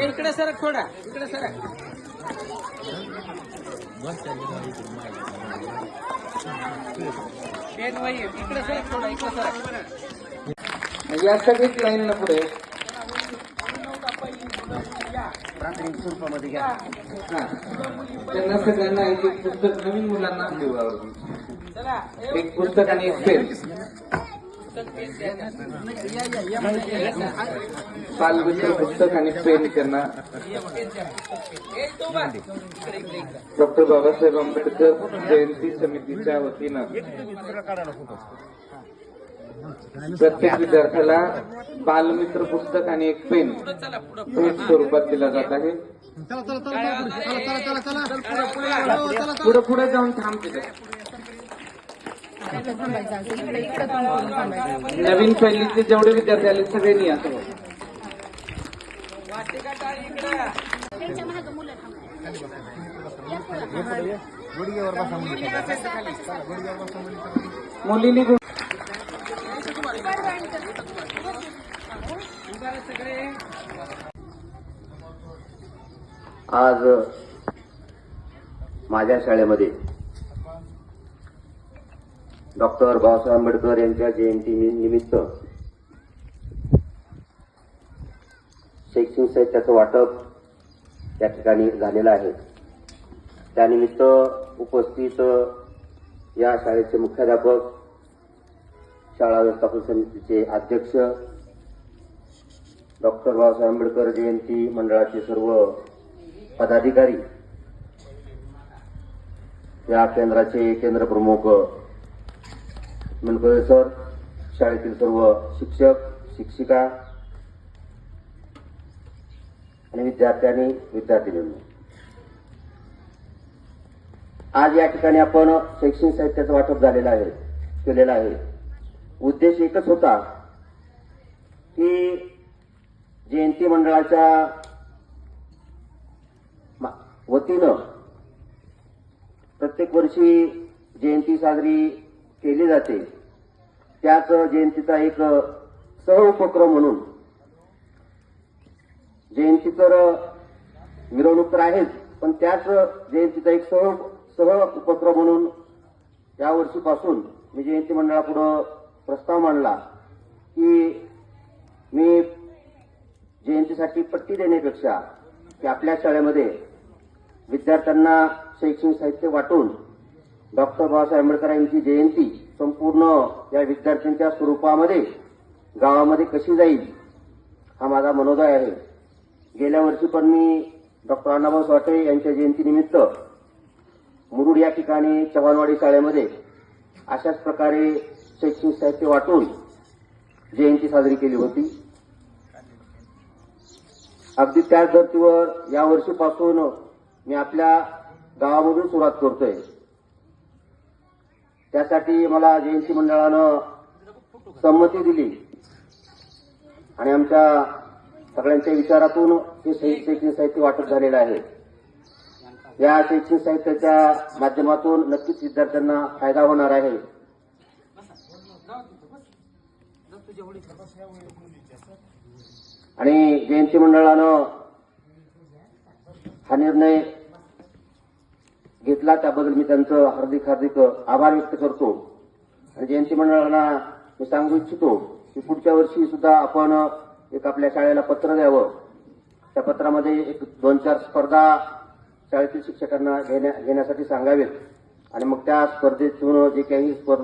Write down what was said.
इकडे सर थोडा इकडे सर इकडे सर थोडा इकडे सर या सगळीच लाईन ना पुढे त्यांना सगळ्यांना एक एक पुस्तक नवीन मुलांना देऊ एक पुस्तक आणि एक पेन बालमित्र पुस्तक आणि पेन त्यांना डॉक्टर बाबासाहेब आंबेडकर जयंती समितीच्या वतीनं प्रत्येक विद्यार्थ्याला बालमित्र पुस्तक आणि एक पेन भेट स्वरूपात दिला जात आहे. पुढे पुढे जाऊन थांबते नवीन पहिलीचे जेवढे विद्यार्थी आले सगळ्यांनी असं मुलींनी आज माझ्या शाळेमध्ये डॉक्टर बाबासाहेब आंबेडकर यांच्या जयंती निमित्त शैक्षणिक साहित्याचं वाटप या ठिकाणी झालेलं आहे. त्यानिमित्त उपस्थित या शाळेचे मुख्याध्यापक, शाळा व्यवस्थापन समितीचे अध्यक्ष, डॉक्टर बाबासाहेब आंबेडकर जयंती मंडळाचे सर्व पदाधिकारी, या केंद्राचे केंद्र प्रमुख मनकोळे सर, शाळेतील सर्व शिक्षक, शिक्षिका आणि विद्यार्थ्यांनी, आज या ठिकाणी आपण शैक्षणिक साहित्याचं वाटप केलेलं आहे. उद्देश एकच होता की जयंती मंडळाच्या वतीनं प्रत्येक वर्षी जयंती साजरी केली जाते. त्याच जयंतीचा एक सहउपक्रम म्हणून, जयंती तर मिरवणूक तर आहेच, पण त्याच जयंतीचा एक सह उपक्रम म्हणून या वर्षीपासून मी जयंती मंडळापुढे प्रस्ताव मांडला की मी जयंतीसाठी पट्टी देण्यापेक्षा की आपल्या शाळेमध्ये विद्यार्थ्यांना शैक्षणिक साहित्य वाटून डॉक्टर बाबासाहेब आंबेडकर यांची जयंती संपूर्ण या विद्यार्थ्यांच्या स्वरूपामध्ये गावामध्ये कशी जाईल हा माझा मनोदय आहे. गेल्या वर्षी पण मी डॉक्टर अण्णाभाऊ साठे यांच्या जयंतीनिमित्त मुरुड या ठिकाणी चव्हाणवाडी शाळेमध्ये अशाच प्रकारे शैक्षणिक साहित्य वाटून जयंती साजरी केली होती. अगदी त्याच धर्तीवर या वर्षीपासून मी आपल्या गावामधून सुरुवात करतोय. त्यासाठी मला जयंती मंडळानं संमती दिली आणि आमच्या सगळ्यांच्या विचारातून हे शैक्षणिक साहित्य वाटप झालेलं आहे. या शैक्षणिक साहित्याच्या माध्यमातून नक्कीच विद्यार्थ्यांना फायदा होणार आहे. आणि जयंती मंडळानं हा निर्णय घेतला त्याबद्दल मी त्यांचं हार्दिक आभार व्यक्त करतो. आणि जयंती मंडळाला मी सांगू इच्छितो की पुढच्या वर्षी सुद्धा आपण एक आपल्या शाळेला पत्र द्यावं. त्या पत्रामध्ये एक 2-4 स्पर्धा शाळेतील शिक्षकांना घेण्यासाठी सांगावेत आणि मग त्या स्पर्धेतून जे काही स्पर्धा